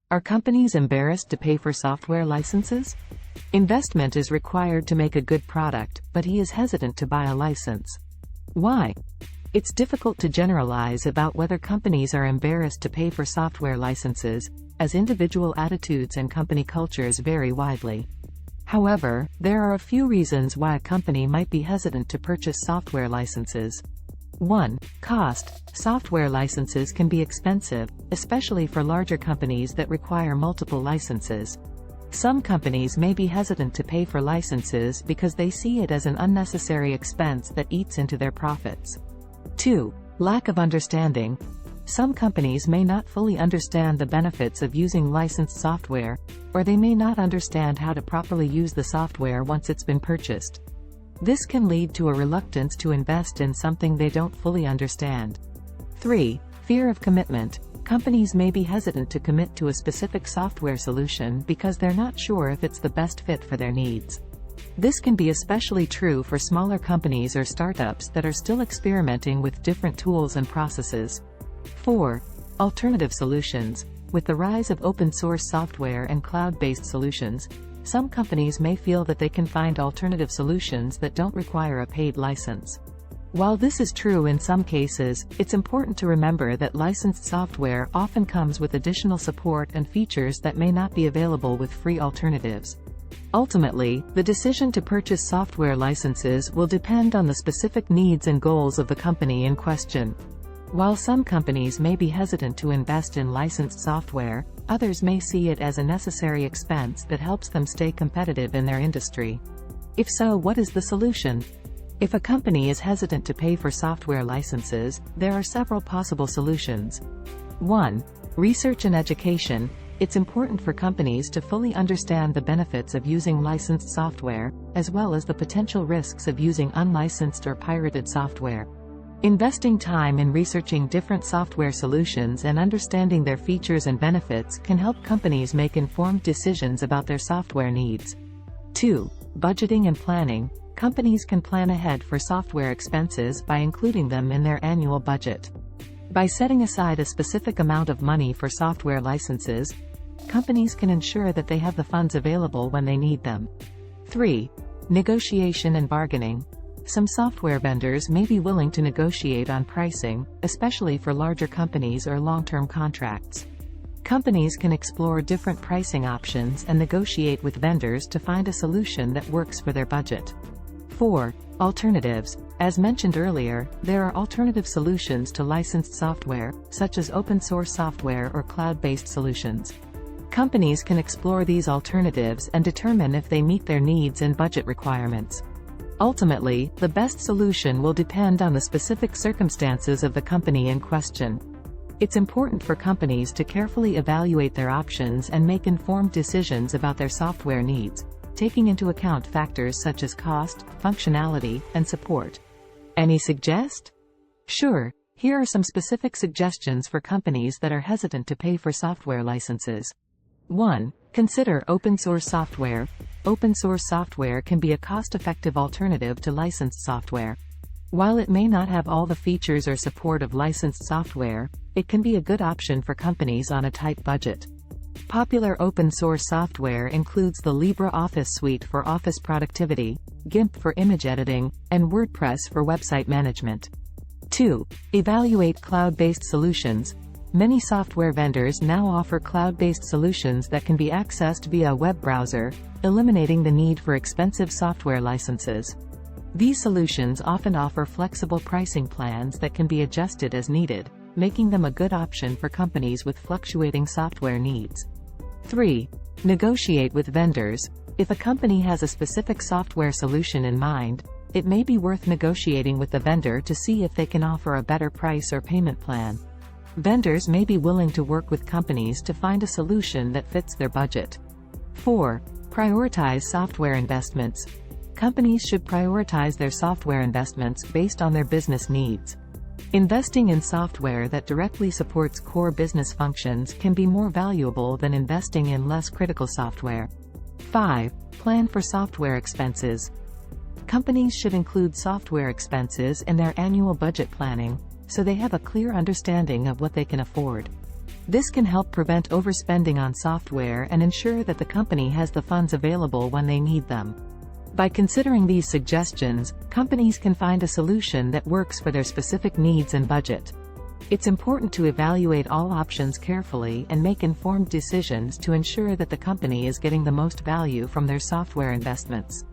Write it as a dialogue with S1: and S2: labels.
S1: Are companies embarrassed to pay for software licenses? Investment is required to make a good product, but he is hesitant to buy a license. Why? It's difficult to generalize about whether companies are embarrassed to pay for software licenses, as individual attitudes and company cultures vary widely. However, there are a few reasons why a company might be hesitant to purchase software licenses. 1. Cost. Software licenses can be expensive, especially for larger companies that require multiple licenses. Some companies may be hesitant to pay for licenses because they see it as an unnecessary expense that eats into their profits. 2. Lack of understanding. Some companies may not fully understand the benefits of using licensed software, or they may not understand how to properly use the software once it's been purchased. This can lead to a reluctance to invest in something they don't fully understand. 3. Fear of commitment. Companies may be hesitant to commit to a specific software solution because they're not sure if it's the best fit for their needs. This can be especially true for smaller companies or startups that are still experimenting with different tools and processes. 4. Alternative solutions. With the rise of open-source software and cloud-based solutions, some companies may feel that they can find alternative solutions that don't require a paid license. While this is true in some cases, it's important to remember that licensed software often comes with additional support and features that may not be available with free alternatives. Ultimately, the decision to purchase software licenses will depend on the specific needs and goals of the company in question. While some companies may be hesitant to invest in licensed software, others may see it as a necessary expense that helps them stay competitive in their industry. If so, what is the solution? If a company is hesitant to pay for software licenses, there are several possible solutions. 1. Research and education. It's important for companies to fully understand the benefits of using licensed software, as well as the potential risks of using unlicensed or pirated software. Investing time in researching different software solutions and understanding their features and benefits can help companies make informed decisions about their software needs. 2. Budgeting and planning. Companies can plan ahead for software expenses by including them in their annual budget. By setting aside a specific amount of money for software licenses, companies can ensure that they have the funds available when they need them. 3. Negotiation and bargaining. Some software vendors may be willing to negotiate on pricing, especially for larger companies or long-term contracts. Companies can explore different pricing options and negotiate with vendors to find a solution that works for their budget. 4. Alternatives. As mentioned earlier, there are alternative solutions to licensed software, such as open-source software or cloud-based solutions. Companies can explore these alternatives and determine if they meet their needs and budget requirements. Ultimately, the best solution will depend on the specific circumstances of the company in question. It's important for companies to carefully evaluate their options and make informed decisions about their software needs, taking into account factors such as cost, functionality, and support. Any suggest? Sure, here are some specific suggestions for companies that are hesitant to pay for software licenses. 1. Consider open-source software. Open-source software can be a cost-effective alternative to licensed software. While it may not have all the features or support of licensed software, it can be a good option for companies on a tight budget. Popular open-source software includes the LibreOffice suite for office productivity, GIMP for image editing, and WordPress for website management. 2. Evaluate cloud-based solutions. Many software vendors now offer cloud-based solutions that can be accessed via a web browser, eliminating the need for expensive software licenses. These solutions often offer flexible pricing plans that can be adjusted as needed, making them a good option for companies with fluctuating software needs. 3. Negotiate with vendors. If a company has a specific software solution in mind, it may be worth negotiating with the vendor to see if they can offer a better price or payment plan. Vendors may be willing to work with companies to find a solution that fits their budget. 4. Prioritize software investments. Companies should prioritize their software investments based on their business needs. Investing in software that directly supports core business functions can be more valuable than investing in less critical software. 5. Plan for software expenses. Companies should include software expenses in their annual budget planning, so they have a clear understanding of what they can afford. This can help prevent overspending on software and ensure that the company has the funds available when they need them. By considering these suggestions, companies can find a solution that works for their specific needs and budget. It's important to evaluate all options carefully and make informed decisions to ensure that the company is getting the most value from their software investments.